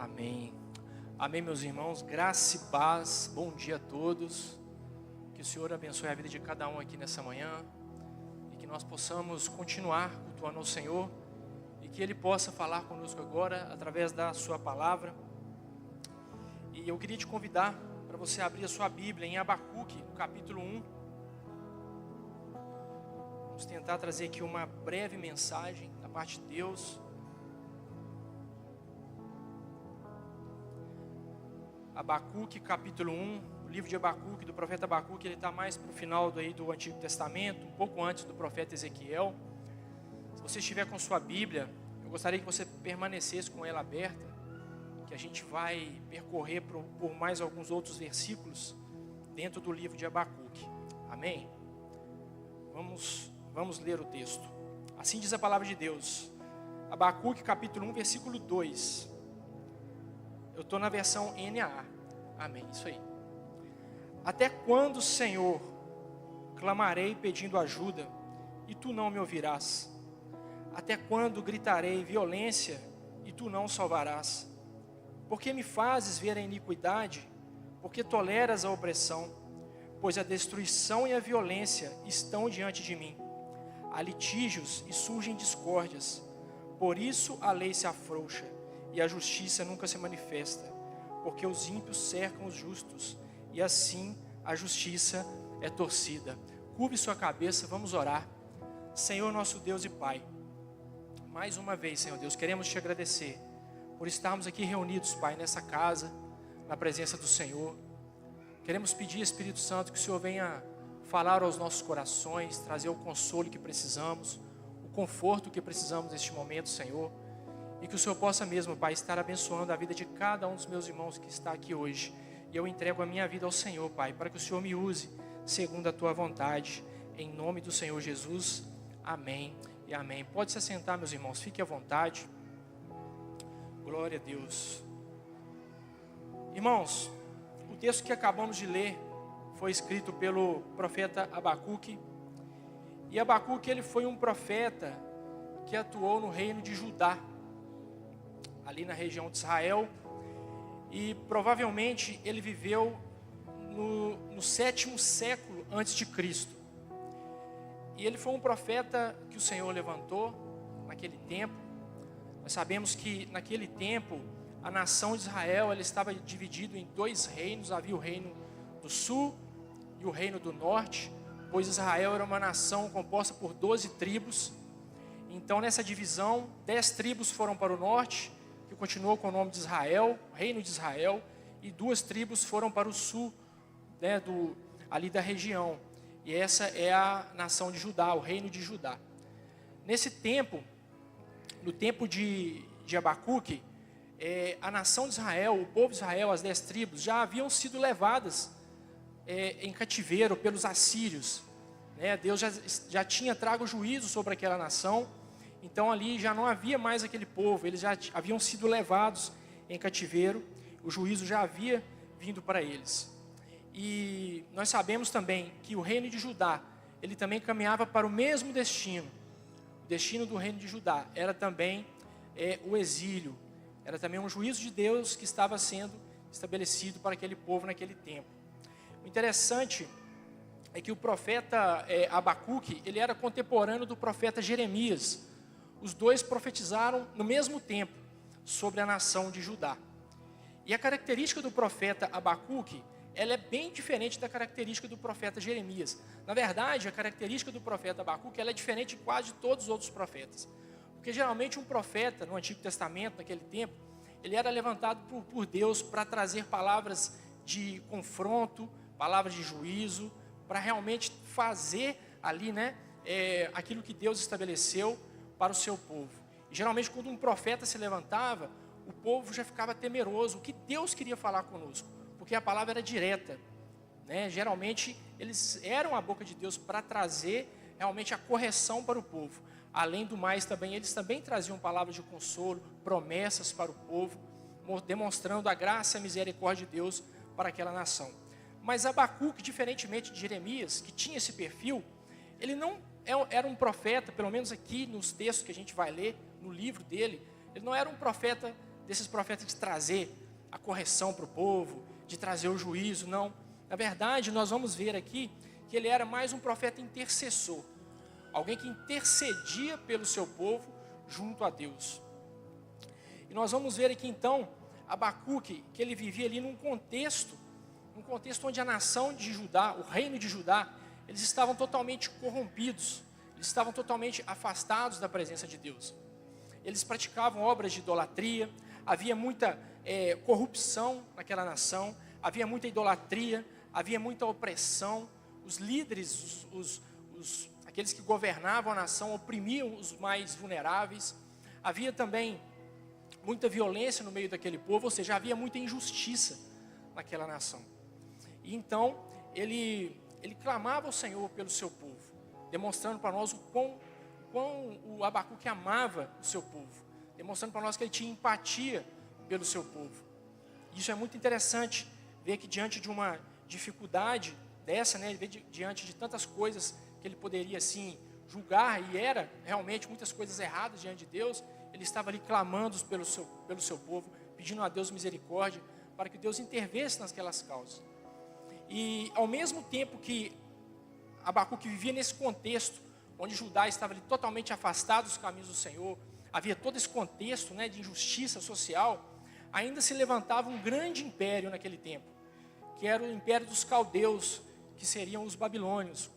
Amém. Amém, meus irmãos. Graça e paz. Bom dia a todos. Que o Senhor abençoe a vida de cada um aqui nessa manhã. E que nós possamos continuar cultuando ao Senhor. E que Ele possa falar conosco agora através da sua palavra. E eu queria te convidar para você abrir a sua Bíblia em Abacuque, no capítulo 1. Vamos tentar trazer aqui uma breve mensagem da parte de Deus. Abacuque, capítulo 1, o livro de Abacuque, do profeta Abacuque, ele está mais para o final do Antigo Testamento, um pouco antes do profeta Ezequiel. Se você estiver com sua Bíblia, eu gostaria que você permanecesse com ela aberta, que a gente vai percorrer por mais alguns outros versículos dentro do livro de Abacuque. Amém? Vamos ler o texto. Assim diz a palavra de Deus. Abacuque, capítulo 1, versículo 2. Eu estou na versão NAA. Amém, isso aí. Até quando, Senhor, clamarei pedindo ajuda, e tu não me ouvirás? Até quando gritarei violência, e tu não salvarás? Por que me fazes ver a iniquidade? Por que toleras a opressão? Pois a destruição e a violência estão diante de mim. Há litígios e surgem discórdias. Por isso a lei se afrouxa, e a justiça nunca se manifesta, porque os ímpios cercam os justos, e assim a justiça é torcida. Curve sua cabeça, vamos orar. Senhor nosso Deus e Pai, mais uma vez, Senhor Deus, queremos te agradecer por estarmos aqui reunidos, Pai, nessa casa, na presença do Senhor. Queremos pedir, Espírito Santo, que o Senhor venha falar aos nossos corações, trazer o consolo que precisamos, o conforto que precisamos neste momento, Senhor. E que o Senhor possa mesmo, Pai, estar abençoando a vida de cada um dos meus irmãos que está aqui hoje. E eu entrego a minha vida ao Senhor, Pai, para que o Senhor me use segundo a Tua vontade. Em nome do Senhor Jesus. Amém e amém. Pode se assentar, meus irmãos, fique à vontade. Glória a Deus. Irmãos, o texto que acabamos de ler foi escrito pelo profeta Abacuque. E Abacuque, ele foi um profeta que atuou no reino de Judá, ali na região de Israel, e provavelmente ele viveu no 7º século antes de Cristo. E ele foi um profeta que o Senhor levantou naquele tempo. Nós sabemos que naquele tempo a nação de Israel ela estava dividida em dois reinos. Havia o reino do sul e o reino do norte, pois Israel era uma nação composta por 12 tribos. Então nessa divisão, 10 tribos foram para o norte, que continuou com o nome de Israel, reino de Israel, e 2 tribos foram para o sul, né, ali da região. E essa é a nação de Judá, o reino de Judá. Nesse tempo, no tempo de Abacuque, a nação de Israel, o povo de Israel, as 10 tribos, já haviam sido levadas em cativeiro pelos assírios. Né? Deus já tinha trago juízo sobre aquela nação. Então ali já não havia mais aquele povo, eles já haviam sido levados em cativeiro, o juízo já havia vindo para eles. E nós sabemos também que o reino de Judá, ele também caminhava para o mesmo destino. O destino do reino de Judá era também o exílio, era também um juízo de Deus que estava sendo estabelecido para aquele povo naquele tempo. O interessante é que o profeta Abacuque, ele era contemporâneo do profeta Jeremias. Os dois profetizaram no mesmo tempo sobre a nação de Judá. E a característica do profeta Abacuque, ela é bem diferente da característica do profeta Jeremias. Na verdade, a característica do profeta Abacuque, ela é diferente de quase todos os outros profetas. Porque geralmente um profeta no Antigo Testamento, naquele tempo, ele era levantado por Deus para trazer palavras de confronto, palavras de juízo, para realmente fazer ali, né, aquilo que Deus estabeleceu para o seu povo. E geralmente quando um profeta se levantava, o povo já ficava temeroso. O que Deus queria falar conosco? Porque a palavra era direta, né? Geralmente eles eram a boca de Deus para trazer realmente a correção para o povo. Além do mais também, eles também traziam palavras de consolo, promessas para o povo, demonstrando a graça e a misericórdia de Deus para aquela nação. Mas Abacuque, diferentemente de Jeremias, que tinha esse perfil, ele não era um profeta, pelo menos aqui nos textos que a gente vai ler, no livro dele, ele não era um profeta desses profetas de trazer a correção para o povo, de trazer o juízo, não. Na verdade, nós vamos ver aqui que ele era mais um profeta intercessor, alguém que intercedia pelo seu povo junto a Deus. E nós vamos ver aqui então, Abacuque, que ele vivia ali num contexto onde a nação de Judá, o reino de Judá, eles estavam totalmente corrompidos, eles estavam totalmente afastados da presença de Deus. Eles praticavam obras de idolatria, havia muita corrupção naquela nação, havia muita idolatria, havia muita opressão. Os líderes, aqueles que governavam a nação, oprimiam os mais vulneráveis. Havia também muita violência no meio daquele povo, ou seja, havia muita injustiça naquela nação. E então, ele clamava ao Senhor pelo seu povo, demonstrando para nós o quão o Abacuque amava o seu povo, demonstrando para nós que ele tinha empatia pelo seu povo. Isso é muito interessante, ver que diante de uma dificuldade dessa, né, ver diante de tantas coisas que ele poderia assim julgar, e era realmente muitas coisas erradas diante de Deus, ele estava ali clamando pelo seu povo, pedindo a Deus misericórdia, para que Deus intervesse naquelas causas. E ao mesmo tempo que Abacuque vivia nesse contexto, onde Judá estava ali totalmente afastado dos caminhos do Senhor, havia todo esse contexto, né, de injustiça social, ainda se levantava um grande império naquele tempo, que era o império dos caldeus, que seriam os babilônios,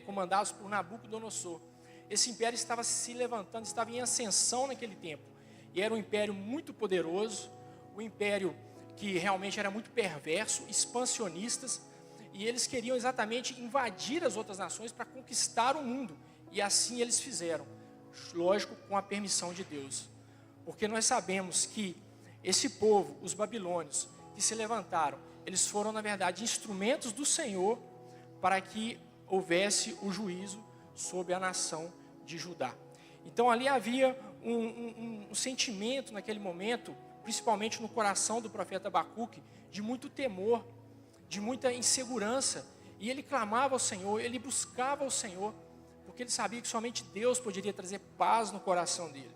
comandados por Nabucodonosor. Esse império estava se levantando, estava em ascensão naquele tempo, e era um império muito poderoso, um império que realmente era muito perverso, expansionistas, e eles queriam exatamente invadir as outras nações para conquistar o mundo, e assim eles fizeram, lógico, com a permissão de Deus, porque nós sabemos que esse povo, os babilônios, que se levantaram, eles foram na verdade instrumentos do Senhor, para que houvesse o juízo sobre a nação de Judá. Então ali havia um sentimento naquele momento, principalmente no coração do profeta Abacuque, de muito temor, de muita insegurança, e ele clamava ao Senhor, ele buscava ao Senhor, porque ele sabia que somente Deus poderia trazer paz no coração dele.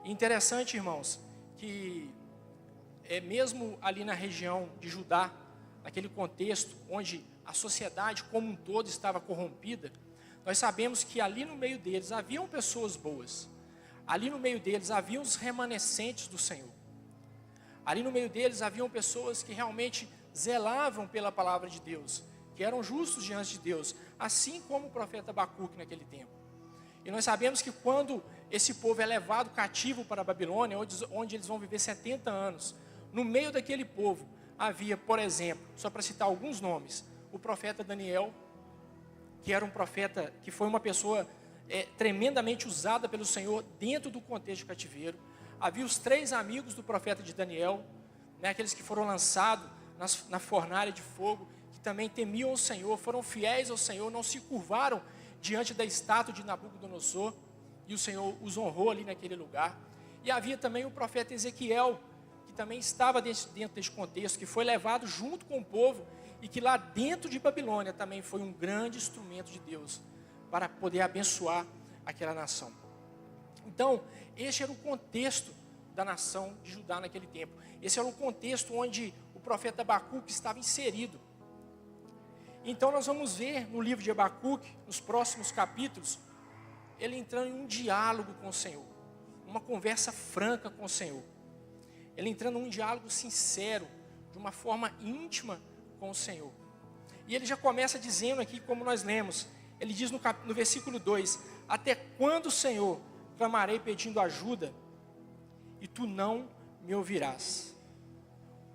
E interessante, irmãos, que mesmo ali na região de Judá, naquele contexto onde a sociedade como um todo estava corrompida, nós sabemos que ali no meio deles haviam pessoas boas, ali no meio deles haviam os remanescentes do Senhor, ali no meio deles haviam pessoas que realmente zelavam pela palavra de Deus, que eram justos diante de Deus, assim como o profeta Abacuque naquele tempo. E nós sabemos que quando esse povo é levado cativo para a Babilônia, onde eles vão viver 70 anos, no meio daquele povo havia, por exemplo, só para citar alguns nomes, o profeta Daniel, que era um profeta, que foi uma pessoa tremendamente usada pelo Senhor dentro do contexto de cativeiro. Havia os 3 amigos do profeta de Daniel, né, aqueles que foram lançados na fornalha de fogo, que também temiam o Senhor, foram fiéis ao Senhor, não se curvaram diante da estátua de Nabucodonosor, e o Senhor os honrou ali naquele lugar. E havia também o profeta Ezequiel, que também estava dentro desse contexto, que foi levado junto com o povo, e que lá dentro de Babilônia também foi um grande instrumento de Deus, para poder abençoar aquela nação. Então, este era o contexto da nação de Judá naquele tempo. Esse era o contexto onde o profeta Abacuque estava inserido. Então nós vamos ver no livro de Abacuque, nos próximos capítulos, ele entrando em um diálogo com o Senhor, uma conversa franca com o Senhor. Ele entrando em um diálogo sincero, de uma forma íntima com o Senhor. E ele já começa dizendo aqui, como nós lemos, ele diz no versículo 2, até quando, Senhor, clamarei pedindo ajuda, e tu não me ouvirás.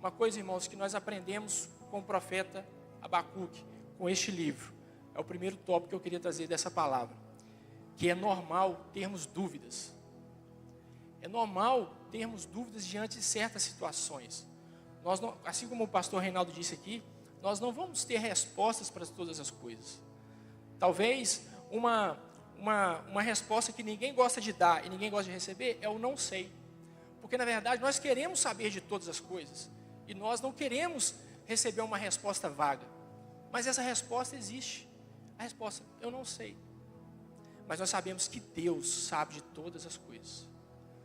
Uma coisa, irmãos, que nós aprendemos com o profeta Abacuque, com este livro, é o primeiro tópico que eu queria trazer dessa palavra, que é normal termos dúvidas. É normal termos dúvidas diante de certas situações. Nós não, assim como o pastor Reinaldo disse aqui, nós não vamos ter respostas para todas as coisas. Talvez uma resposta que ninguém gosta de dar e ninguém gosta de receber é o não sei. Porque na verdade nós queremos saber de todas as coisas e nós não queremos receber uma resposta vaga. Mas essa resposta existe. A resposta, eu não sei. Mas nós sabemos que Deus sabe de todas as coisas.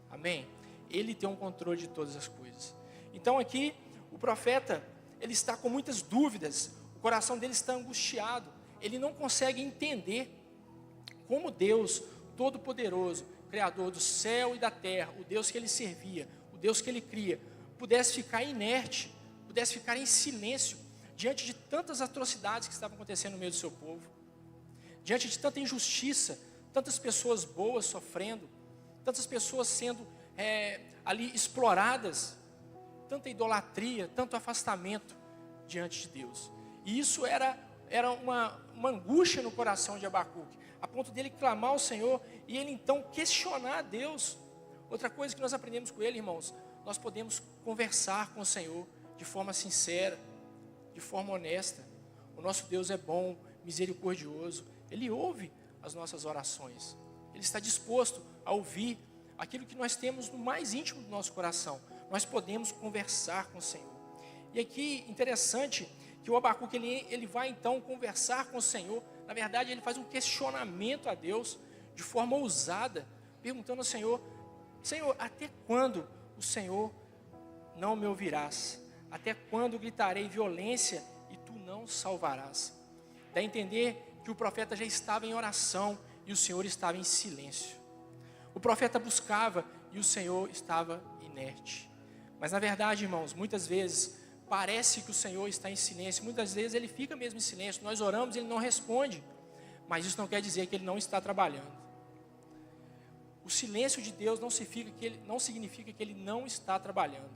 Amém? Ele tem um controle de todas as coisas. Então aqui, o profeta, ele está com muitas dúvidas, o coração dele está angustiado, ele não consegue entender como Deus Todo-Poderoso, Criador do céu e da terra, o Deus que ele servia, o Deus que ele cria, pudesse ficar inerte, pudesse ficar em silêncio, diante de tantas atrocidades que estavam acontecendo no meio do seu povo, diante de tanta injustiça, tantas pessoas boas sofrendo, tantas pessoas sendo ali exploradas, tanta idolatria, tanto afastamento diante de Deus. E isso era uma angústia no coração de Abacuque, a ponto dele clamar ao Senhor e ele então questionar a Deus. Outra coisa que nós aprendemos com ele, irmãos, nós podemos conversar com o Senhor de forma sincera, de forma honesta. O nosso Deus é bom, misericordioso, Ele ouve as nossas orações, Ele está disposto a ouvir aquilo que nós temos no mais íntimo do nosso coração. Nós podemos conversar com o Senhor. E aqui, interessante, que o Abacuque, ele vai então conversar com o Senhor. Na verdade, ele faz um questionamento a Deus, de forma ousada, perguntando ao Senhor: Senhor, até quando o Senhor não me ouvirás? Até quando gritarei violência e tu não salvarás? Dá a entender que o profeta já estava em oração e o Senhor estava em silêncio. O profeta buscava e o Senhor estava inerte. Mas na verdade, irmãos, muitas vezes parece que o Senhor está em silêncio, muitas vezes Ele fica mesmo em silêncio, nós oramos e Ele não responde, mas isso não quer dizer que Ele não está trabalhando. O silêncio de Deus não significa que Ele não está trabalhando.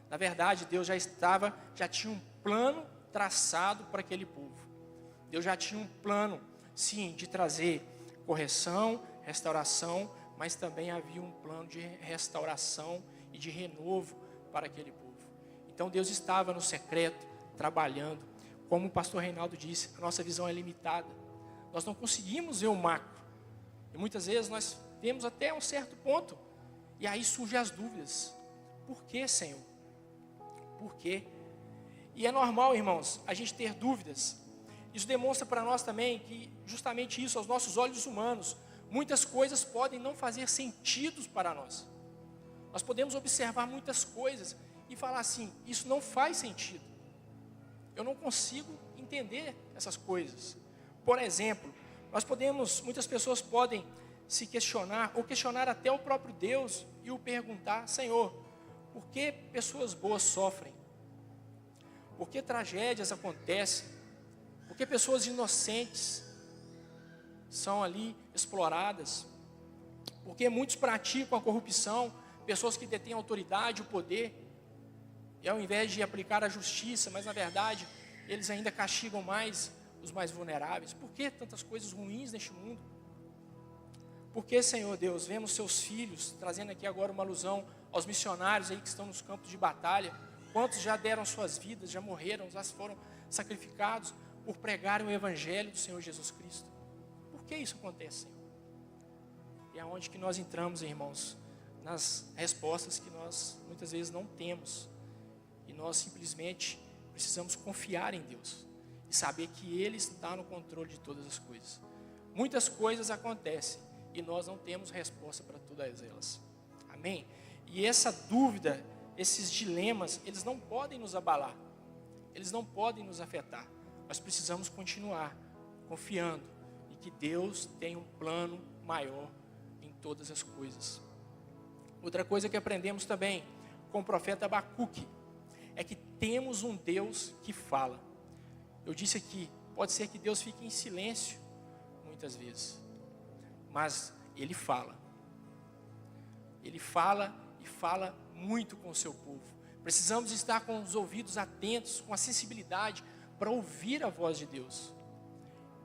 Na verdade, Deus já tinha um plano traçado para aquele povo. Deus já tinha um plano, sim, de trazer correção, restauração, mas também havia um plano de restauração e de renovo para aquele povo. Então Deus estava no secreto, trabalhando. Como o pastor Reinaldo disse, a nossa visão é limitada. Nós não conseguimos ver o macro. E muitas vezes nós vemos até um certo ponto. E aí surgem as dúvidas. Por que, Senhor? Por quê? E é normal, irmãos, a gente ter dúvidas. Isso demonstra para nós também que justamente isso, aos nossos olhos humanos, muitas coisas podem não fazer sentido para nós. Nós podemos observar muitas coisas e falar assim: isso não faz sentido. Eu não consigo entender essas coisas. Por exemplo, muitas pessoas podem se questionar, ou questionar até o próprio Deus, e o perguntar: Senhor, por que pessoas boas sofrem? Por que tragédias acontecem? Por que pessoas inocentes são ali exploradas? Por que muitos praticam a corrupção? Pessoas que detêm a autoridade, o poder, e ao invés de aplicar a justiça, mas na verdade eles ainda castigam mais os mais vulneráveis. Por que tantas coisas ruins neste mundo? Por que, Senhor Deus, vemos seus filhos, trazendo aqui agora uma alusão aos missionários aí que estão nos campos de batalha? Quantos já deram suas vidas, já morreram, já foram sacrificados por pregarem o Evangelho do Senhor Jesus Cristo? Por que isso acontece, Senhor? E é onde que nós entramos, irmãos, nas respostas que nós muitas vezes não temos. E nós simplesmente precisamos confiar em Deus e saber que Ele está no controle de todas as coisas. Muitas coisas acontecem e nós não temos resposta para todas elas. Amém? E essa dúvida, esses dilemas, eles não podem nos abalar, eles não podem nos afetar. Nós precisamos continuar confiando em que Deus tem um plano maior em todas as coisas. Outra coisa que aprendemos também com o profeta Abacuque é que temos um Deus que fala. Eu disse aqui, pode ser que Deus fique em silêncio muitas vezes, mas Ele fala. Ele fala e fala muito com o seu povo. Precisamos estar com os ouvidos atentos, com a sensibilidade para ouvir a voz de Deus.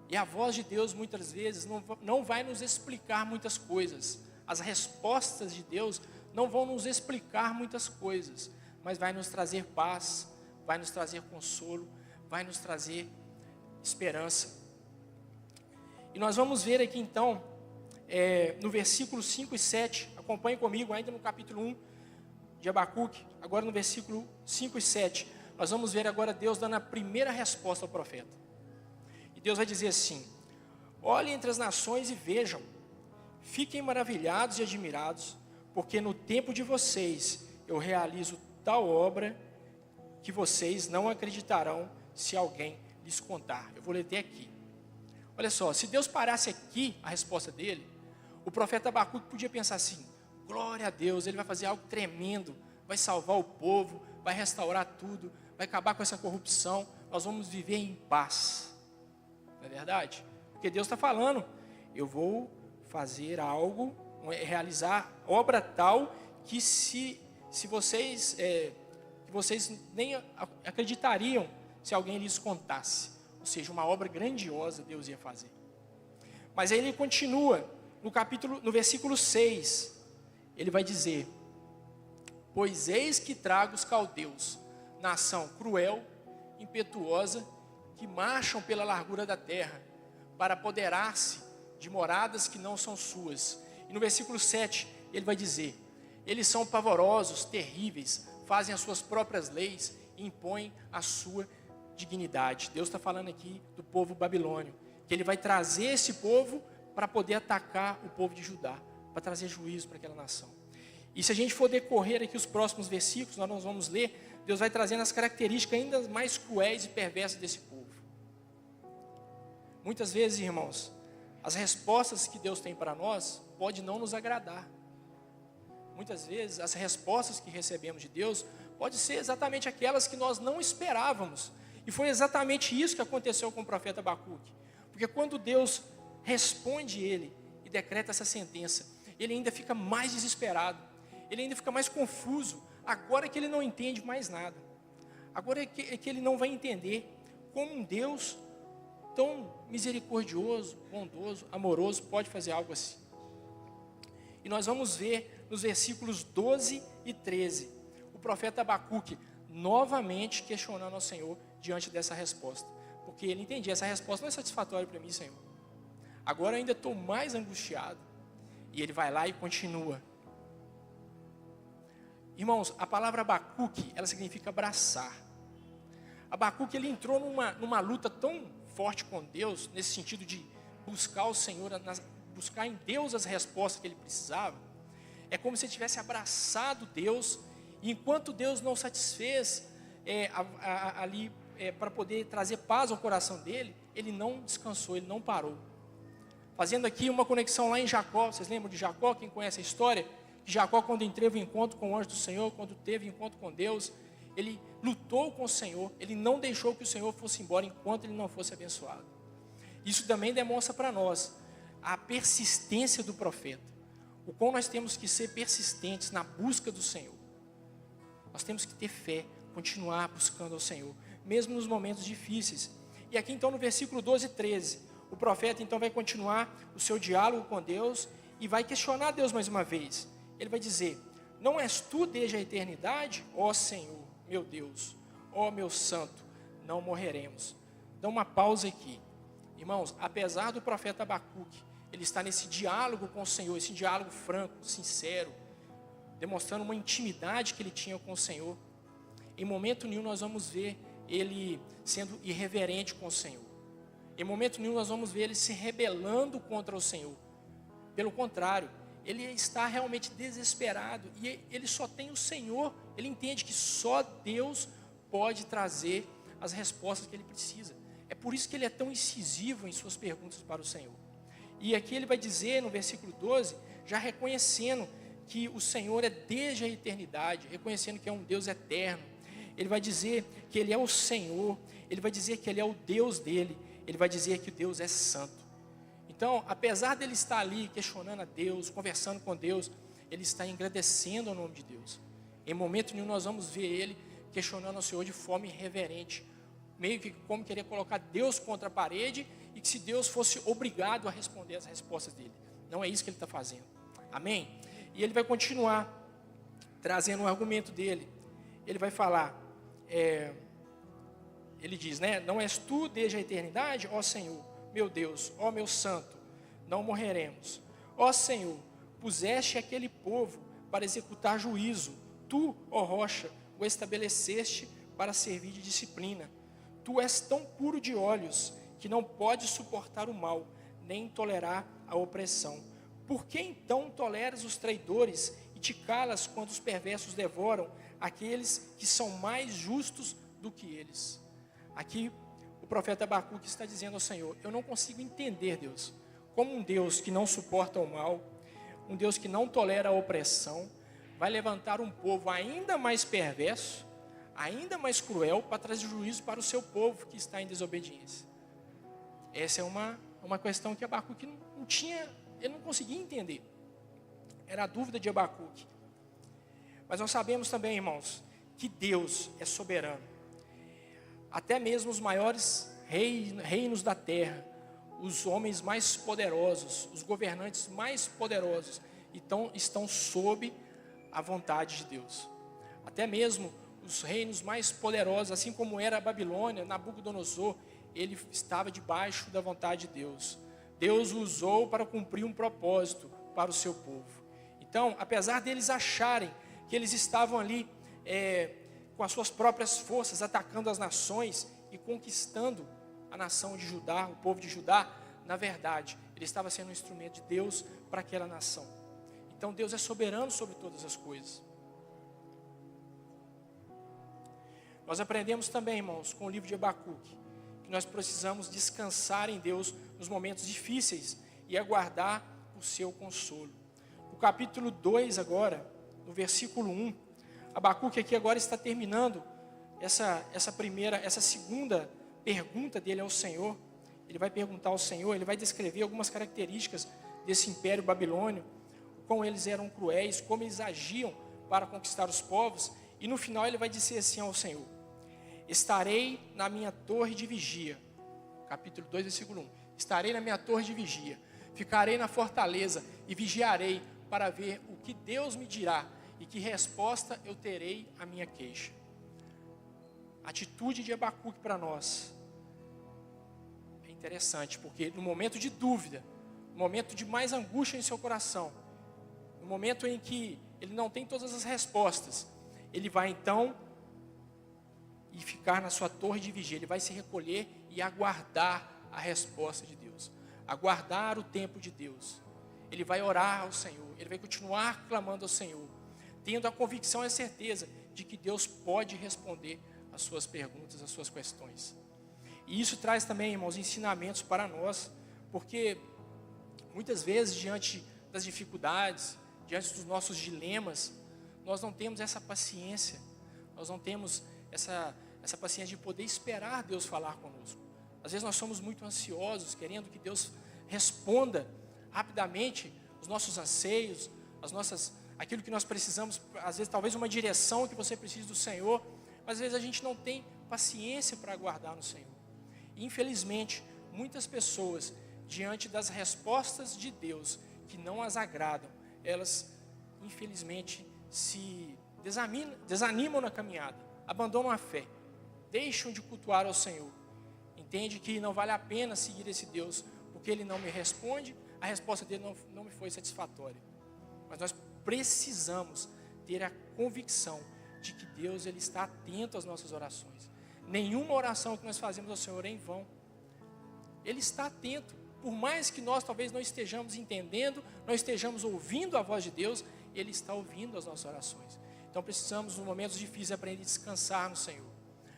E a voz de Deus muitas vezes não vai nos explicar muitas coisas. As respostas de Deus não vão nos explicar muitas coisas, mas vai nos trazer paz, vai nos trazer consolo, vai nos trazer esperança. E nós vamos ver aqui então, no versículo 5 e 7, acompanhe comigo ainda no capítulo 1 de Abacuque, agora no versículo 5 e 7, nós vamos ver agora Deus dando a primeira resposta ao profeta. E Deus vai dizer assim: olhem entre as nações e vejam, fiquem maravilhados e admirados, porque no tempo de vocês eu realizo tal obra que vocês não acreditarão se alguém lhes contar. Eu vou ler até aqui. Olha só, se Deus parasse aqui a resposta dele, o profeta Abacuque podia pensar assim: glória a Deus, ele vai fazer algo tremendo, vai salvar o povo, vai restaurar tudo, vai acabar com essa corrupção, nós vamos viver em paz. Não é verdade? Porque Deus está falando: eu vou fazer algo, realizar obra tal que se vocês, que vocês nem acreditariam se alguém lhes contasse. Ou seja, uma obra grandiosa Deus ia fazer. Mas aí ele continua, no versículo 6, ele vai dizer: pois eis que trago os caldeus, nação cruel, impetuosa, que marcham pela largura da terra, para apoderar-se de moradas que não são suas. E no versículo 7, ele vai dizer: eles são pavorosos, terríveis, fazem as suas próprias leis e impõem a sua dignidade. Deus está falando aqui do povo babilônio, que ele vai trazer esse povo para poder atacar o povo de Judá, para trazer juízo para aquela nação. E se a gente for decorrer aqui os próximos versículos, nós vamos ler, Deus vai trazendo as características ainda mais cruéis e perversas desse povo. Muitas vezes, irmãos, as respostas que Deus tem para nós pode não nos agradar. Muitas vezes, as respostas que recebemos de Deus pode ser exatamente aquelas que nós não esperávamos. E foi exatamente isso que aconteceu com o profeta Abacuque. Porque quando Deus responde ele e decreta essa sentença, ele ainda fica mais desesperado, ele ainda fica mais confuso. Agora que ele não entende mais nada, agora é que ele não vai entender como um Deus tão misericordioso, bondoso, amoroso pode fazer algo assim. E nós vamos ver nos versículos 12 e 13, o profeta Abacuque novamente questionando ao Senhor diante dessa resposta, porque ele entendia: essa resposta não é satisfatória para mim, Senhor. Agora eu ainda estou mais angustiado. E ele vai lá e continua. Irmãos, a palavra Abacuque, ela significa abraçar. Abacuque, ele entrou numa luta tão forte com Deus, nesse sentido de buscar o Senhor, buscar em Deus as respostas que ele precisava. É como se ele tivesse abraçado Deus, e enquanto Deus não satisfez ali para poder trazer paz ao coração dele, ele não descansou, ele não parou. Fazendo aqui uma conexão lá em Jacó, vocês lembram de Jacó? Quem conhece a história? Jacó, quando teve o encontro com o anjo do Senhor, quando teve o encontro com Deus, ele lutou com o Senhor, ele não deixou que o Senhor fosse embora enquanto ele não fosse abençoado. Isso também demonstra para nós a persistência do profeta, o qual nós temos que ser persistentes na busca do Senhor. Nós temos que ter fé, continuar buscando ao Senhor, mesmo nos momentos difíceis. E aqui então no versículo 12 e 13, o profeta então vai continuar o seu diálogo com Deus e vai questionar Deus mais uma vez. Ele vai dizer: não és tu desde a eternidade, ó Senhor, meu Deus, ó meu santo, não morreremos. Dá uma pausa aqui. Irmãos, apesar do profeta Abacuque, ele está nesse diálogo com o Senhor, esse diálogo franco, sincero, demonstrando uma intimidade que ele tinha com o Senhor. Em momento nenhum nós vamos ver ele sendo irreverente com o Senhor. Em momento nenhum nós vamos ver ele se rebelando contra o Senhor. Pelo contrário, ele está realmente desesperado e ele só tem o Senhor. Ele entende que só Deus pode trazer as respostas que ele precisa. É por isso que ele é tão incisivo em suas perguntas para o Senhor. E aqui ele vai dizer no versículo 12, já reconhecendo que o Senhor é desde a eternidade, reconhecendo que é um Deus eterno. Ele vai dizer que ele é o Senhor, ele vai dizer que ele é o Deus dele, ele vai dizer que Deus é santo. Então, apesar dele estar ali questionando a Deus, conversando com Deus, ele está engrandecendo o nome de Deus. Em momento nenhum nós vamos ver ele questionando ao Senhor de forma irreverente, meio que como querer colocar Deus contra a parede e que se Deus fosse obrigado a responder as respostas dele. Não é isso que ele está fazendo. Amém? E ele vai continuar trazendo um argumento dele. Ele vai falar, ele diz, né? Não és tu desde a eternidade, ó Senhor, meu Deus, ó meu santo, não morreremos. Ó Senhor, puseste aquele povo para executar juízo. Tu, ó rocha, o estabeleceste para servir de disciplina. Tu és tão puro de olhos que não podes suportar o mal, nem tolerar a opressão. Por que então toleras os traidores e te calas quando os perversos devoram aqueles que são mais justos do que eles. Aqui o profeta Abacuque está dizendo ao Senhor: eu não consigo entender, Deus, como um Deus que não suporta o mal, um Deus que não tolera a opressão, vai levantar um povo ainda mais perverso, ainda mais cruel, para trazer juízo para o seu povo que está em desobediência. Essa é uma questão que Abacuque não tinha, ele não conseguia entender. Era a dúvida de Abacuque. Mas nós sabemos também, irmãos, que Deus é soberano. Até mesmo os maiores reinos da terra, os homens mais poderosos, os governantes mais poderosos, estão sob a vontade de Deus. Até mesmo os reinos mais poderosos, assim como era a Babilônia, Nabucodonosor, ele estava debaixo da vontade de Deus. Deus o usou para cumprir um propósito para o seu povo. Então, apesar deles acharem que eles estavam ali com as suas próprias forças, atacando as nações e conquistando a nação de Judá, o povo de Judá, na verdade, ele estava sendo um instrumento de Deus para aquela nação. Então Deus é soberano sobre todas as coisas. Nós aprendemos também, irmãos, com o livro de Abacuque, que nós precisamos descansar em Deus nos momentos difíceis e aguardar o seu consolo. No capítulo 2 agora, no versículo 1, Abacuque aqui agora está terminando essa segunda pergunta dele ao Senhor. Ele vai perguntar ao Senhor, ele vai descrever algumas características desse império babilônio, como eles eram cruéis, como eles agiam para conquistar os povos, e no final ele vai dizer assim ao Senhor: estarei na minha torre de vigia, capítulo 2, versículo 1, estarei na minha torre de vigia, ficarei na fortaleza e vigiarei para ver o que Deus me dirá e que resposta eu terei à minha queixa. A atitude de Abacuque para nós é interessante, porque no momento de dúvida, no momento de mais angústia em seu coração, no momento em que ele não tem todas as respostas, ele vai então e ficar na sua torre de vigia, ele vai se recolher e aguardar a resposta de Deus, aguardar o tempo de Deus. Ele vai orar ao Senhor, ele vai continuar clamando ao Senhor, tendo a convicção e a certeza de que Deus pode responder as suas perguntas, as suas questões. E isso traz também, irmãos, ensinamentos para nós, porque muitas vezes, diante das dificuldades, diante dos nossos dilemas, nós não temos essa paciência, nós não temos essa paciência de poder esperar Deus falar conosco. Às vezes nós somos muito ansiosos, querendo que Deus responda rapidamente os nossos anseios, aquilo que nós precisamos, às vezes talvez uma direção que você precisa do Senhor, mas às vezes a gente não tem paciência para aguardar no Senhor. E, infelizmente, muitas pessoas, diante das respostas de Deus que não as agradam, elas infelizmente se desanimam na caminhada, abandonam a fé, deixam de cultuar ao Senhor, entende que não vale a pena seguir esse Deus, porque Ele não me responde, a resposta dele não me foi satisfatória. Mas nós precisamos ter a convicção de que Deus ele está atento às nossas orações. Nenhuma oração que nós fazemos ao Senhor é em vão. Ele está atento. Por mais que nós talvez não estejamos entendendo, não estejamos ouvindo a voz de Deus, Ele está ouvindo as nossas orações. Então precisamos, nos momentos difíceis, aprender a descansar no Senhor,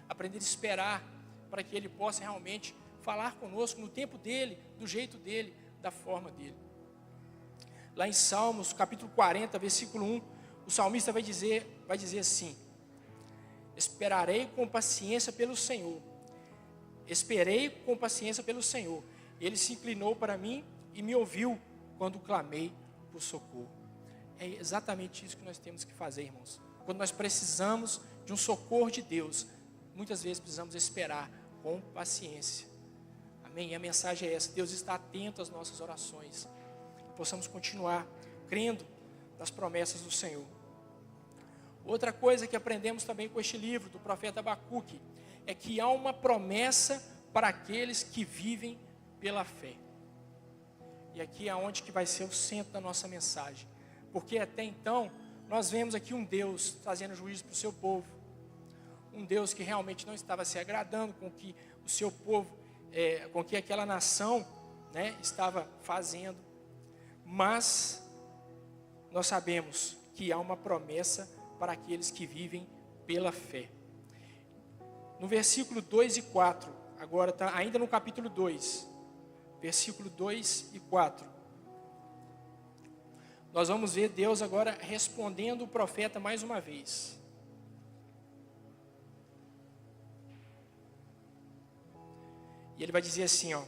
aprender a esperar para que Ele possa realmente falar conosco no tempo dEle, do jeito dEle, da forma dEle. Lá em Salmos, capítulo 40, versículo 1, o salmista vai dizer assim: esperarei com paciência pelo Senhor, esperei com paciência pelo Senhor, Ele se inclinou para mim e me ouviu quando clamei por socorro. É exatamente isso que nós temos que fazer, irmãos. Quando nós precisamos de um socorro de Deus, muitas vezes precisamos esperar com paciência. Amém? E a mensagem é essa: Deus está atento às nossas orações. Possamos continuar crendo nas promessas do Senhor. Outra coisa que aprendemos também com este livro do profeta Abacuque é que há uma promessa para aqueles que vivem pela fé. E aqui é onde que vai ser o centro da nossa mensagem, porque até então nós vemos aqui um Deus trazendo juízo para o seu povo, um Deus que realmente não estava se agradando com o que o seu povo, com o que aquela nação, estava fazendo. Mas nós sabemos que há uma promessa para aqueles que vivem pela fé. No versículo 2 e 4, agora está ainda no capítulo 2, versículo 2 e 4. Nós vamos ver Deus agora respondendo o profeta mais uma vez. E ele vai dizer assim, ó: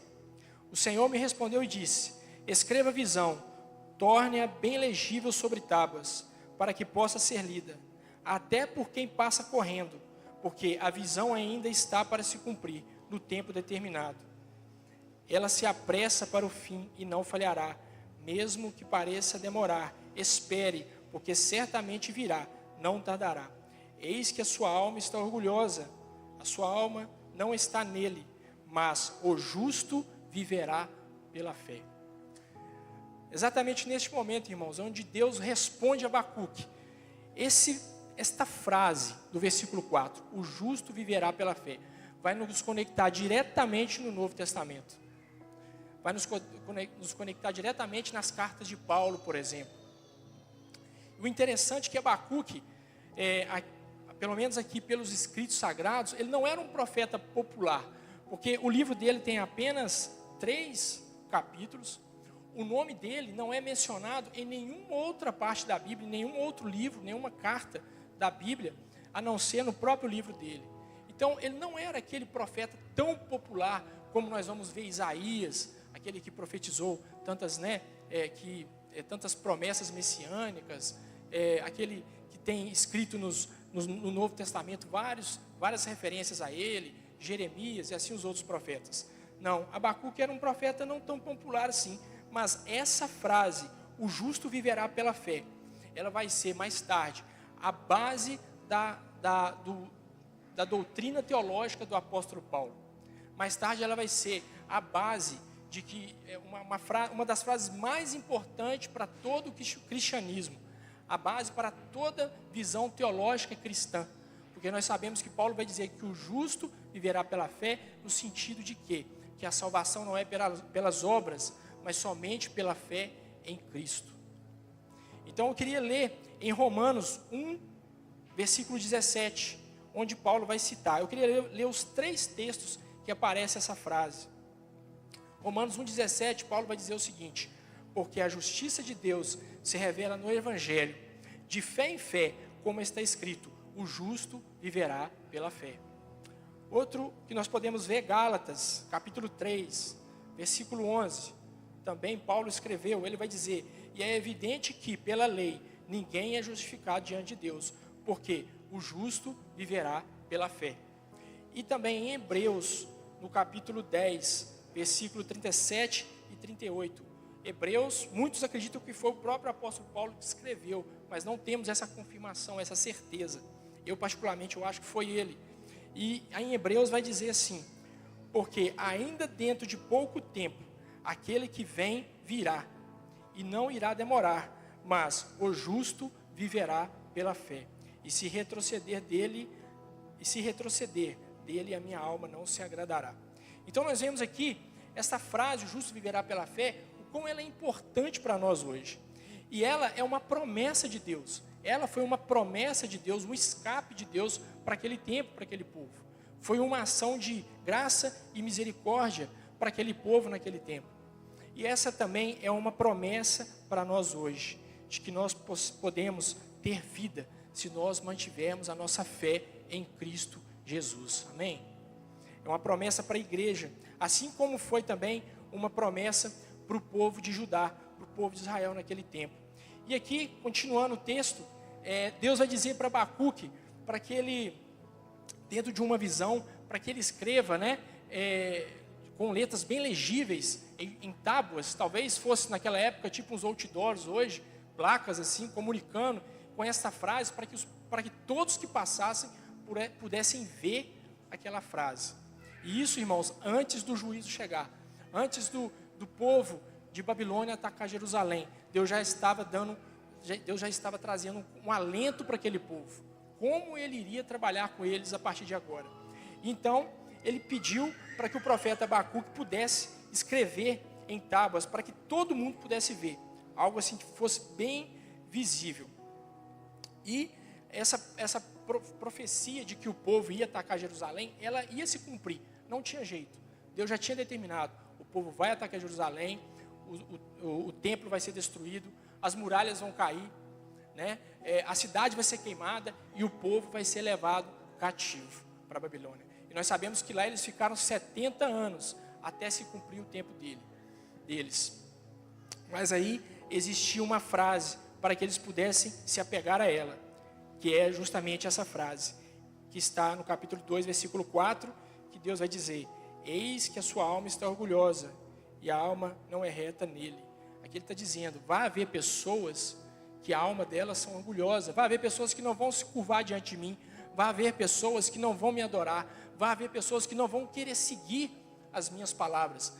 o Senhor me respondeu e disse: escreva a visão, torne-a bem legível sobre tábuas, para que possa ser lida, até por quem passa correndo, porque a visão ainda está para se cumprir no tempo determinado. Ela se apressa para o fim e não falhará, mesmo que pareça demorar. Espere, porque certamente virá, não tardará. Eis que a sua alma está orgulhosa, a sua alma não está nele, mas o justo viverá pela fé. Exatamente neste momento, irmãos, onde Deus responde a Abacuque, esta frase do versículo 4, o justo viverá pela fé, vai nos conectar diretamente no Novo Testamento. Vai nos conectar diretamente nas cartas de Paulo, por exemplo. O interessante é que Abacuque, pelo menos aqui pelos escritos sagrados, ele não era um profeta popular, porque o livro dele tem apenas 3 capítulos. O nome dele não é mencionado em nenhuma outra parte da Bíblia, em nenhum outro livro, nenhuma carta da Bíblia, a não ser no próprio livro dele. Então, ele não era aquele profeta tão popular como nós vamos ver Isaías, aquele que profetizou tantas, tantas promessas messiânicas, aquele que tem escrito no Novo Testamento várias referências a ele, Jeremias e assim os outros profetas. Não, Abacuque era um profeta não tão popular assim, mas essa frase, o justo viverá pela fé, ela vai ser mais tarde a base da doutrina teológica do apóstolo Paulo. Mais tarde ela vai ser a base de que uma das frases mais importantes para todo o cristianismo, a base para toda visão teológica cristã, porque nós sabemos que Paulo vai dizer que o justo viverá pela fé, no sentido de que a salvação não é pelas obras, mas somente pela fé em Cristo. Então eu queria ler em Romanos 1, versículo 17, onde Paulo vai citar. Eu queria ler os 3 textos que aparece essa frase. Romanos 1,17, Paulo vai dizer o seguinte: porque a justiça de Deus se revela no Evangelho, de fé em fé, como está escrito, o justo viverá pela fé. Outro que nós podemos ver, Gálatas, capítulo 3, versículo 11, também Paulo escreveu, ele vai dizer: e é evidente que pela lei ninguém é justificado diante de Deus, porque o justo viverá pela fé. E também em Hebreus, no capítulo 10, versículo 37 e 38. Hebreus, muitos acreditam que foi o próprio apóstolo Paulo que escreveu, mas não temos essa confirmação, essa certeza. Eu particularmente, eu acho que foi ele. E em Hebreus vai dizer assim: porque ainda dentro de pouco tempo, aquele que vem virá, e não irá demorar, mas o justo viverá pela fé. E se retroceder dele a minha alma não se agradará. Então nós vemos aqui essa frase, o justo viverá pela fé, o quão ela é importante para nós hoje. E ela é uma promessa de Deus. Ela foi uma promessa de Deus, um escape de Deus para aquele tempo, para aquele povo. Foi uma ação de graça e misericórdia para aquele povo naquele tempo. E essa também é uma promessa para nós hoje, de que nós podemos ter vida se nós mantivermos a nossa fé em Cristo Jesus. Amém? É uma promessa para a igreja, assim como foi também uma promessa para o povo de Judá, para o povo de Israel naquele tempo. E aqui, continuando o texto, Deus vai dizer para Abacuque, para que ele, dentro de uma visão, para que ele escreva, com letras bem legíveis, em tábuas, talvez fosse naquela época, tipo uns outdoors hoje, placas assim, comunicando com essa frase, para que todos que passassem pudessem ver aquela frase. E isso, irmãos, antes do juízo chegar, antes do povo de Babilônia atacar Jerusalém, Deus já estava trazendo um alento para aquele povo, como ele iria trabalhar com eles a partir de agora. Então, ele pediu para que o profeta Abacuque pudesse escrever em tábuas, para que todo mundo pudesse ver, algo assim que fosse bem visível. E essa profecia de que o povo ia atacar Jerusalém, ela ia se cumprir, não tinha jeito. Deus já tinha determinado, o povo vai atacar Jerusalém, o templo vai ser destruído, as muralhas vão cair, né? A cidade vai ser queimada e o povo vai ser levado cativo para a Babilônia. E nós sabemos que lá eles ficaram 70 anos até se cumprir o tempo deles. Mas aí existia uma frase para que eles pudessem se apegar a ela, que é justamente essa frase, que está no capítulo 2, versículo 4, que Deus vai dizer: eis que a sua alma está orgulhosa, e a alma não é reta nele. Aqui ele está dizendo, vai haver pessoas que a alma delas são orgulhosas, vai haver pessoas que não vão se curvar diante de mim, vai haver pessoas que não vão me adorar, vai haver pessoas que não vão querer seguir as minhas palavras,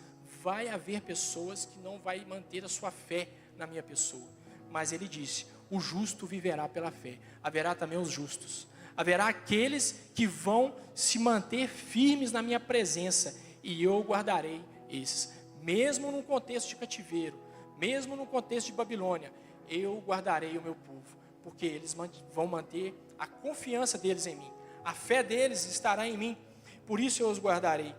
vai haver pessoas que não vão manter a sua fé na minha pessoa. Mas ele disse, o justo viverá pela fé. Haverá também os justos, haverá aqueles que vão se manter firmes na minha presença, e eu guardarei esses, mesmo num contexto de cativeiro, mesmo no contexto de Babilônia, eu guardarei o meu povo, porque eles vão manter a confiança deles em mim, a fé deles estará em mim, por isso eu os guardarei.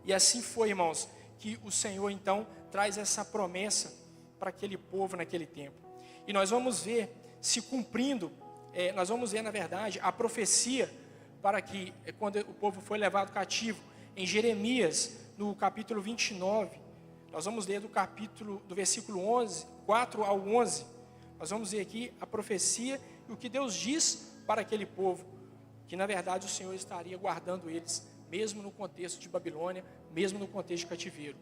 E assim foi, irmãos, que o Senhor então traz essa promessa para aquele povo naquele tempo. E nós vamos ver se cumprindo, nós vamos ver na verdade a profecia para que quando o povo foi levado cativo, em Jeremias, no capítulo 29, nós vamos ler do versículo 4 ao 11, nós vamos ver aqui a profecia e o que Deus diz para aquele povo, que na verdade o Senhor estaria guardando eles, mesmo no contexto de Babilônia, mesmo no contexto de cativeiro.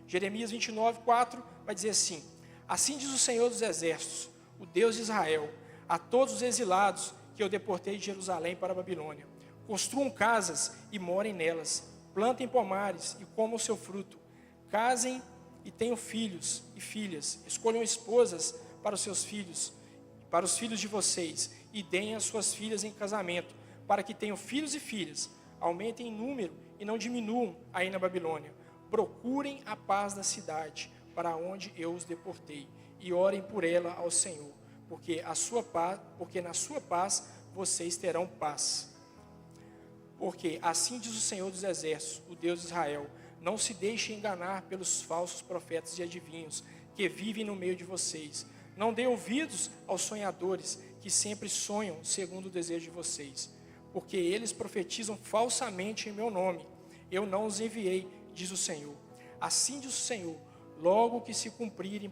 Jeremias 29, 4 vai dizer assim: assim diz o Senhor dos Exércitos, o Deus de Israel, a todos os exilados que eu deportei de Jerusalém para a Babilônia: construam casas e morem nelas, plantem pomares e comam o seu fruto, casem e tenham filhos e filhas, escolham esposas para os seus filhos, para os filhos de vocês, e deem as suas filhas em casamento, para que tenham filhos e filhas, aumentem em número e não diminuam aí na Babilônia. Procurem a paz da cidade, para onde eu os deportei, e orem por ela ao Senhor, porque na sua paz vocês terão paz. Porque assim diz o Senhor dos Exércitos, o Deus de Israel: não se deixe enganar pelos falsos profetas e adivinhos que vivem no meio de vocês. Não dê ouvidos aos sonhadores que sempre sonham segundo o desejo de vocês, porque eles profetizam falsamente em meu nome. Eu não os enviei, diz o Senhor. Assim diz o Senhor: logo que se cumprirem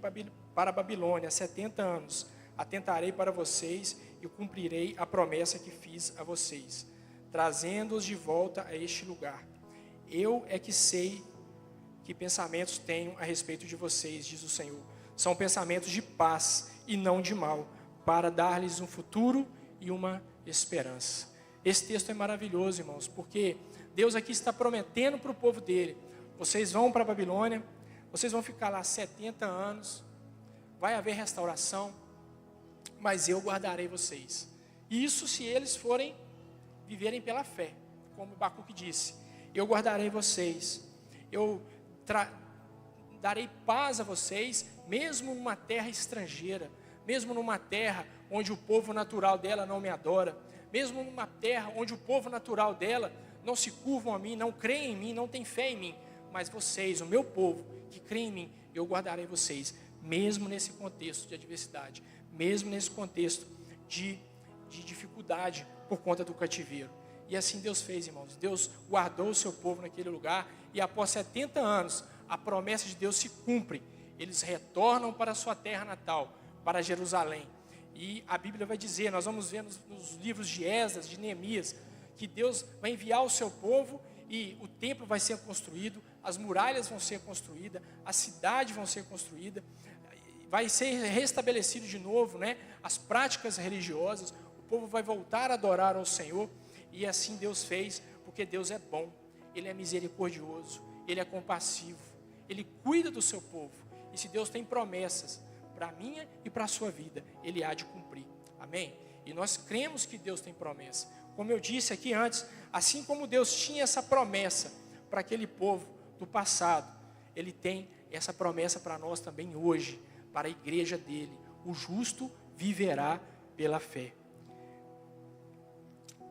para a Babilônia 70 anos, atentarei para vocês e cumprirei a promessa que fiz a vocês, trazendo-os de volta a este lugar. Eu é que sei que pensamentos tenho a respeito de vocês, diz o Senhor. São pensamentos de paz e não de mal, para dar-lhes um futuro e uma esperança. Esse texto é maravilhoso, irmãos, porque Deus aqui está prometendo para o povo dele: vocês vão para a Babilônia, vocês vão ficar lá 70 anos, vai haver restauração, mas eu guardarei vocês. E isso se eles viverem pela fé, como Abacuque disse: eu guardarei vocês, eu darei paz a vocês, mesmo numa terra estrangeira, mesmo numa terra onde o povo natural dela não me adora, mesmo numa terra onde o povo natural dela não se curvam a mim, não creem em mim, não tem fé em mim, mas vocês, o meu povo que crê em mim, eu guardarei vocês, mesmo nesse contexto de adversidade, mesmo nesse contexto de dificuldade por conta do cativeiro. E assim Deus fez, irmãos. Deus guardou o seu povo naquele lugar, e após 70 anos, a promessa de Deus se cumpre. Eles retornam para a sua terra natal, para Jerusalém. E a Bíblia vai dizer, nós vamos ver nos livros de Esdras, de Neemias, que Deus vai enviar o seu povo e o templo vai ser construído, as muralhas vão ser construídas, a cidade vão ser construída, vai ser restabelecido de novo, né, as práticas religiosas, o povo vai voltar a adorar ao Senhor. E assim Deus fez, porque Deus é bom, Ele é misericordioso, Ele é compassivo, Ele cuida do seu povo. E se Deus tem promessas para a minha e para a sua vida, Ele há de cumprir, amém? E nós cremos que Deus tem promessa. Como eu disse aqui antes, assim como Deus tinha essa promessa para aquele povo do passado, Ele tem essa promessa para nós também hoje, para a igreja dele: o justo viverá pela fé.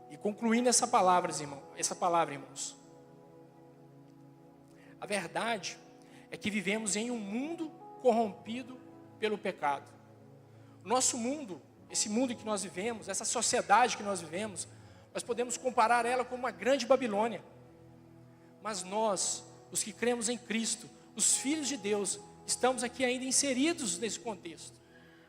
E concluindo essa palavra, irmãos, a verdade é que vivemos em um mundo corrompido pelo pecado. O nosso mundo, esse mundo em que nós vivemos, essa sociedade que nós vivemos, nós podemos comparar ela com uma grande Babilônia. Mas nós, os que cremos em Cristo, os filhos de Deus, estamos aqui ainda inseridos nesse contexto.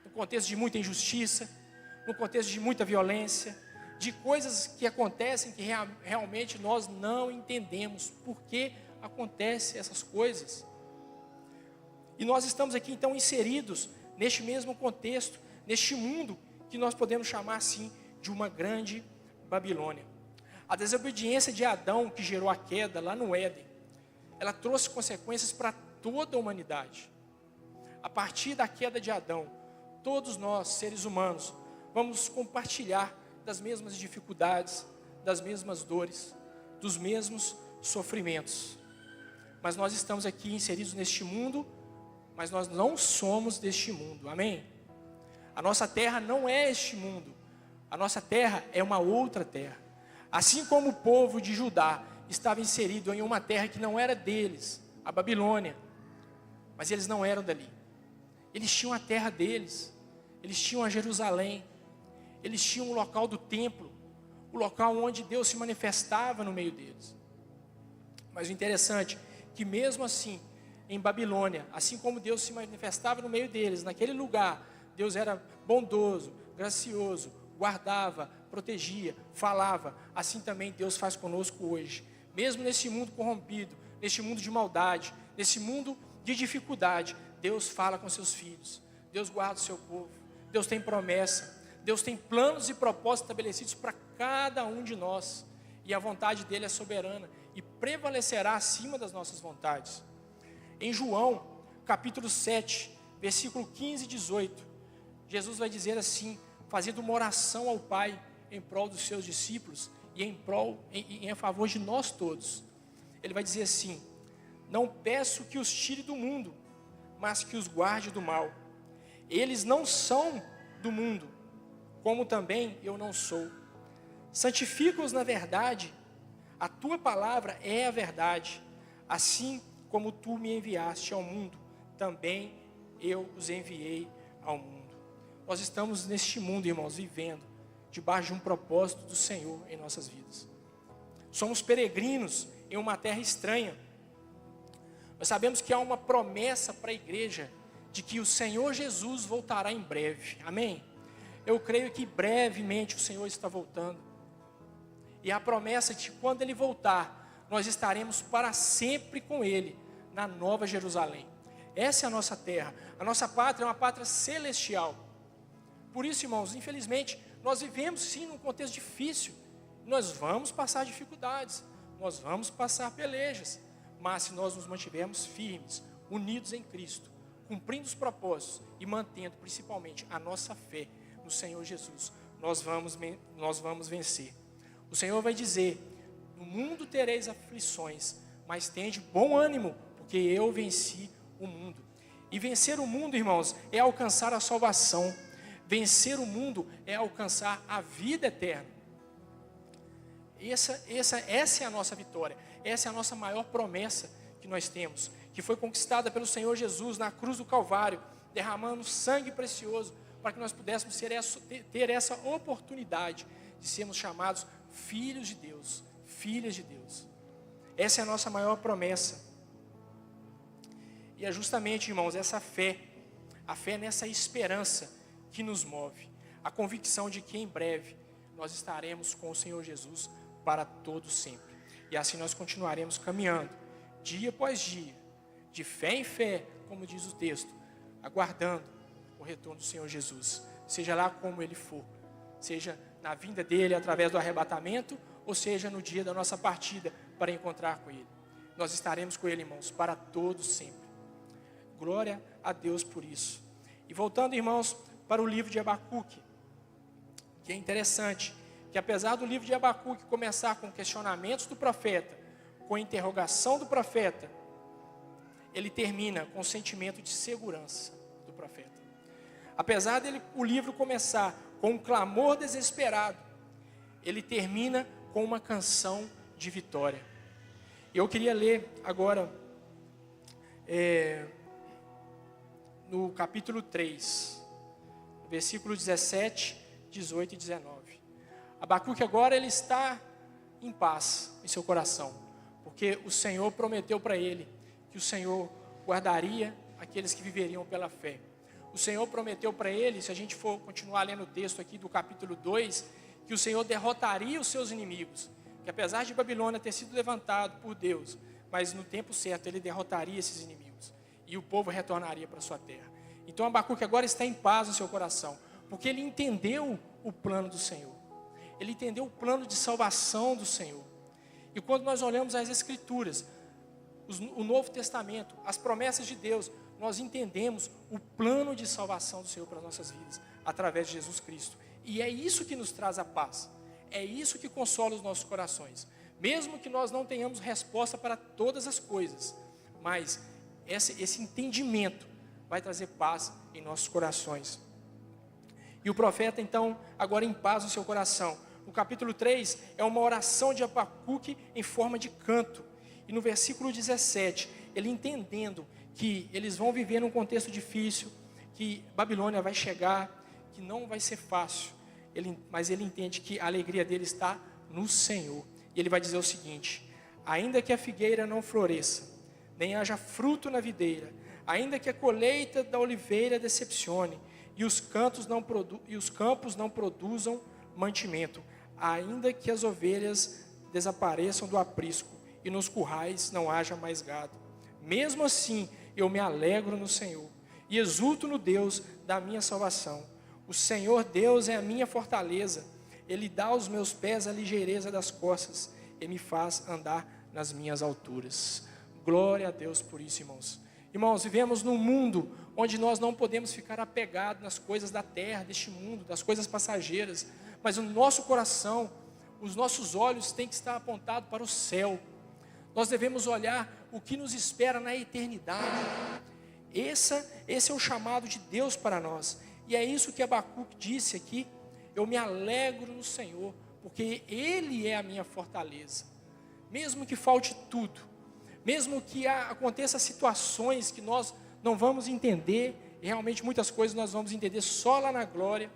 No contexto de muita injustiça, no contexto de muita violência, de coisas que acontecem que realmente nós não entendemos por que acontecem essas coisas. E nós estamos aqui então inseridos neste mesmo contexto, neste mundo que nós podemos chamar assim de uma grande Babilônia. A desobediência de Adão, que gerou a queda lá no Éden, ela trouxe consequências para toda a humanidade. A partir da queda de Adão, todos nós, seres humanos, vamos compartilhar das mesmas dificuldades, das mesmas dores, dos mesmos sofrimentos. Mas nós estamos aqui inseridos neste mundo, mas nós não somos deste mundo, amém? A nossa terra não é este mundo, a nossa terra é uma outra terra. Assim como o povo de Judá estava inserido em uma terra que não era deles, a Babilônia, mas eles não eram dali. Eles tinham a terra deles, eles tinham a Jerusalém, eles tinham o local do templo, o local onde Deus se manifestava no meio deles. Mas o interessante é que mesmo assim, em Babilônia, assim como Deus se manifestava no meio deles, naquele lugar, Deus era bondoso, gracioso, guardava, protegia, falava. Assim também Deus faz conosco hoje. Mesmo nesse mundo corrompido, neste mundo de maldade, nesse mundo de dificuldade, Deus fala com seus filhos, Deus guarda o seu povo, Deus tem promessa, Deus tem planos e propósitos estabelecidos para cada um de nós, e a vontade dele é soberana e prevalecerá acima das nossas vontades. Em João, capítulo 7, versículo 15 e 18, Jesus vai dizer assim, fazendo uma oração ao Pai em prol dos seus discípulos e em favor de nós todos. Ele vai dizer assim: não peço que os tire do mundo, mas que os guarde do mal. Eles não são do mundo, como também eu não sou. Santifica-os na verdade, a tua palavra é a verdade. Assim como tu me enviaste ao mundo, também eu os enviei ao mundo. Nós estamos neste mundo, irmãos, vivendo debaixo de um propósito do Senhor em nossas vidas. Somos peregrinos em uma terra estranha. Nós sabemos que há uma promessa para a igreja de que o Senhor Jesus voltará em breve. Amém? Eu creio que brevemente o Senhor está voltando. E a promessa de que quando Ele voltar, nós estaremos para sempre com Ele na Nova Jerusalém. Essa é a nossa terra. A nossa pátria é uma pátria celestial. Por isso, irmãos, infelizmente, nós vivemos sim num contexto difícil. Nós vamos passar dificuldades, nós vamos passar pelejas. Mas se nós nos mantivermos firmes, unidos em Cristo, cumprindo os propósitos e mantendo principalmente a nossa fé no Senhor Jesus, nós vamos vencer. O Senhor vai dizer: no mundo tereis aflições, mas tende bom ânimo, porque eu venci o mundo. E vencer o mundo, irmãos, é alcançar a salvação. Vencer o mundo é alcançar a vida eterna. Essa é a nossa vitória. Essa é a nossa maior promessa que nós temos, que foi conquistada pelo Senhor Jesus na cruz do Calvário, derramando sangue precioso, para que nós pudéssemos ter essa oportunidade de sermos chamados filhos de Deus, filhas de Deus. Essa é a nossa maior promessa. E é justamente, irmãos, essa fé, a fé nessa esperança que nos move, a convicção de que em breve nós estaremos com o Senhor Jesus para todo sempre. E assim nós continuaremos caminhando, dia após dia, de fé em fé, como diz o texto, aguardando o retorno do Senhor Jesus, seja lá como Ele for, seja na vinda dEle através do arrebatamento, ou seja no dia da nossa partida para encontrar com Ele. Nós estaremos com Ele, irmãos, para todo sempre. Glória a Deus por isso. E voltando, irmãos, para o livro de Abacuque, que é interessante, que apesar do livro de Abacuque começar com questionamentos do profeta, com interrogação do profeta, ele termina com o sentimento de segurança do profeta. Apesar o livro começar com um clamor desesperado, ele termina com uma canção de vitória. Eu queria ler agora no capítulo 3, versículo 17, 18 e 19. Abacuque agora ele está em paz em seu coração, porque o Senhor prometeu para ele que o Senhor guardaria aqueles que viveriam pela fé. O Senhor prometeu para ele, se a gente for continuar lendo o texto aqui do capítulo 2, que o Senhor derrotaria os seus inimigos, que apesar de Babilônia ter sido levantado por Deus, mas no tempo certo ele derrotaria esses inimigos, e o povo retornaria para sua terra. Então Abacuque agora está em paz no seu coração, porque ele entendeu o plano do Senhor, ele entendeu o plano de salvação do Senhor. E quando nós olhamos as Escrituras, o Novo Testamento, as promessas de Deus, nós entendemos o plano de salvação do Senhor para as nossas vidas, através de Jesus Cristo. E é isso que nos traz a paz, é isso que consola os nossos corações. Mesmo que nós não tenhamos resposta para todas as coisas, mas esse entendimento vai trazer paz em nossos corações. E o profeta então, agora em paz no seu coração. No capítulo 3, é uma oração de Abacuque em forma de canto. E no versículo 17, ele entendendo que eles vão viver num contexto difícil, que Babilônia vai chegar, que não vai ser fácil, mas ele entende que a alegria dele está no Senhor. E ele vai dizer o seguinte: ainda que a figueira não floresça, nem haja fruto na videira, ainda que a colheita da oliveira decepcione, e os campos não produzam mantimento, ainda que as ovelhas desapareçam do aprisco, e nos currais não haja mais gado, mesmo assim eu me alegro no Senhor, e exulto no Deus da minha salvação. O Senhor Deus é a minha fortaleza, Ele dá aos meus pés a ligeireza das costas, e me faz andar nas minhas alturas. Glória a Deus por isso, irmãos. Irmãos, vivemos num mundo onde nós não podemos ficar apegados nas coisas da terra, deste mundo, das coisas passageiras, mas o nosso coração, os nossos olhos têm que estar apontados para o céu. Nós devemos olhar o que nos espera na eternidade. Esse é o chamado de Deus para nós. E é isso que Abacuque disse aqui: eu me alegro no Senhor, porque Ele é a minha fortaleza. Mesmo que falte tudo, mesmo que aconteça situações que nós não vamos entender, e realmente muitas coisas nós vamos entender só lá na glória,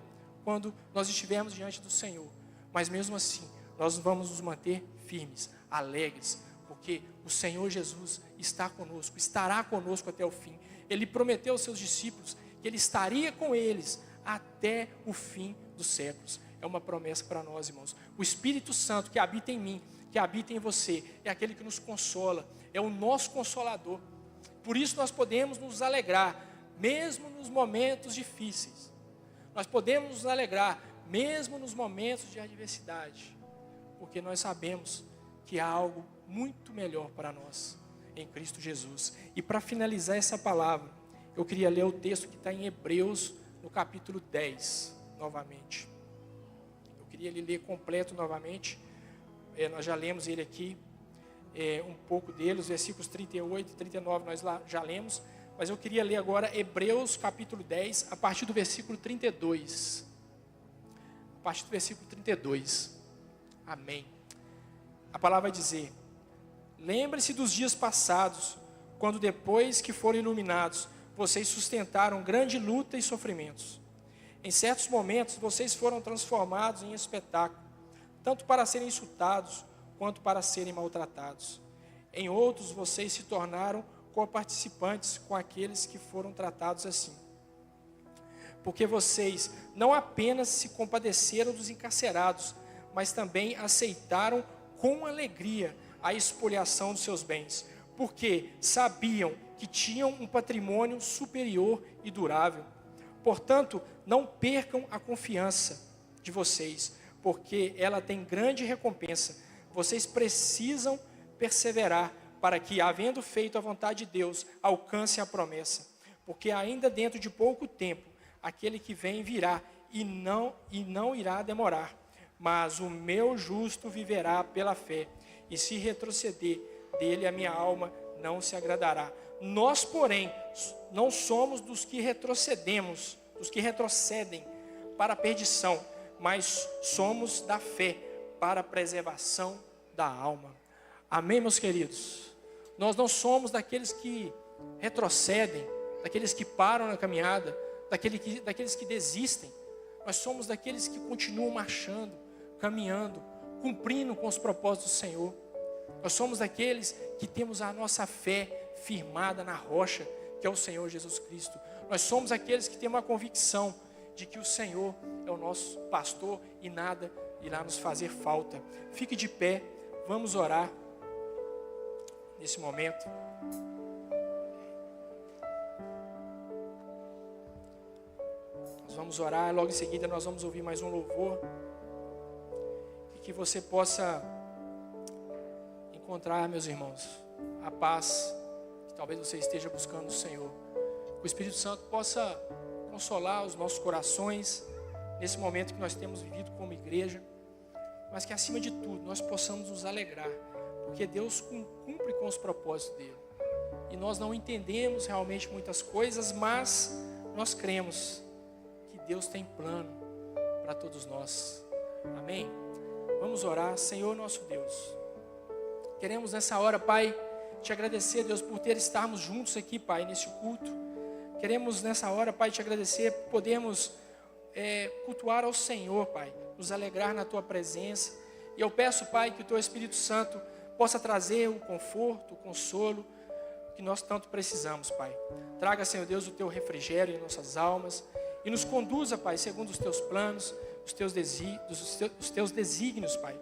quando nós estivermos diante do Senhor. Mas mesmo assim, nós vamos nos manter firmes, alegres, porque o Senhor Jesus está conosco, estará conosco até o fim. Ele prometeu aos seus discípulos que Ele estaria com eles até o fim dos séculos. É uma promessa para nós, irmãos. O Espírito Santo que habita em mim, que habita em você, é aquele que nos consola, é o nosso consolador. Por isso nós podemos nos alegrar, mesmo nos momentos difíceis. Nós podemos nos alegrar, mesmo nos momentos de adversidade, porque nós sabemos que há algo muito melhor para nós em Cristo Jesus. E para finalizar essa palavra, eu queria ler o texto que está em Hebreus, no capítulo 10, novamente. Eu queria ele ler completo novamente. Nós já lemos ele aqui, um pouco dele, os versículos 38 e 39 nós já lemos, mas eu queria ler agora Hebreus capítulo 10, a partir do versículo 32. A partir do versículo 32. Amém. A palavra vai dizer: lembre-se dos dias passados, quando depois que foram iluminados, vocês sustentaram grande luta e sofrimentos. Em certos momentos, vocês foram transformados em espetáculo, tanto para serem insultados, quanto para serem maltratados. Em outros, vocês se tornaram coparticipantes com aqueles que foram tratados assim. Porque vocês não apenas se compadeceram dos encarcerados, mas também aceitaram com alegria a expoliação dos seus bens, porque sabiam que tinham um patrimônio superior e durável. Portanto, não percam a confiança de vocês, porque ela tem grande recompensa. Vocês precisam perseverar para que, havendo feito a vontade de Deus, alcancem a promessa. Porque ainda dentro de pouco tempo, aquele que vem virá e não irá demorar. Mas o meu justo viverá pela fé, e se retroceder dele, a minha alma não se agradará. Nós, porém, não somos dos que retrocedemos dos que retrocedem para a perdição, mas somos da fé para a preservação da alma. Amém, meus queridos? Nós não somos daqueles que retrocedem, daqueles que param na caminhada, daqueles que desistem. Nós somos daqueles que continuam marchando, caminhando, cumprindo com os propósitos do Senhor. Nós somos daqueles que temos a nossa fé firmada na rocha, que é o Senhor Jesus Cristo. Nós somos aqueles que temos a convicção de que o Senhor é o nosso pastor e nada irá nos fazer falta. Fique de pé, vamos orar nesse momento. Nós vamos orar, logo em seguida nós vamos ouvir mais um louvor. E que você possa encontrar, meus irmãos, a paz que talvez você esteja buscando no Senhor. Que o Espírito Santo possa consolar os nossos corações nesse momento que nós temos vivido como igreja, mas que acima de tudo nós possamos nos alegrar, porque Deus cumpre com os propósitos dele. E nós não entendemos realmente muitas coisas, mas nós cremos que Deus tem plano para todos nós. Amém? Vamos orar. Senhor nosso Deus, queremos nessa hora, Pai, te agradecer, Deus, por estarmos juntos aqui, Pai, nesse culto. Queremos nessa hora, Pai, te agradecer por podermos cultuar ao Senhor, Pai, nos alegrar na Tua presença. E eu peço, Pai, que o Teu Espírito Santo possa trazer o conforto, o consolo que nós tanto precisamos, Pai. Traga, Senhor Deus, o Teu refrigério em nossas almas e nos conduza, Pai, segundo os Teus planos, os Teus desígnios, Pai.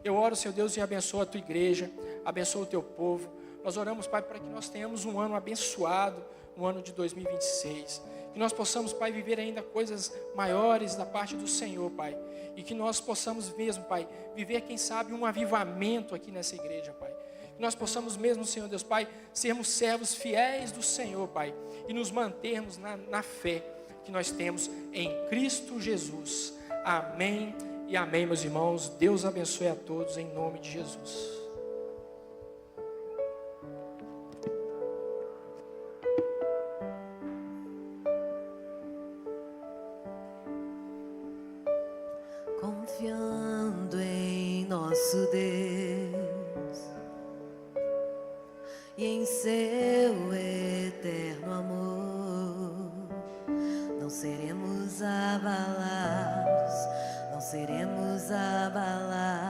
Eu oro, Senhor Deus, e abençoa a Tua igreja, abençoa o Teu povo. Nós oramos, Pai, para que nós tenhamos um ano abençoado, no ano de 2026. Que nós possamos, Pai, viver ainda coisas maiores da parte do Senhor, Pai. E que nós possamos mesmo, Pai, viver, quem sabe, um avivamento aqui nessa igreja, Pai. Que nós possamos mesmo, Senhor Deus, Pai, sermos servos fiéis do Senhor, Pai. E nos mantermos na fé que nós temos em Cristo Jesus. Amém e amém, meus irmãos. Deus abençoe a todos em nome de Jesus. Confiando em nosso Deus e em seu eterno amor, não seremos abalados, não seremos abalados.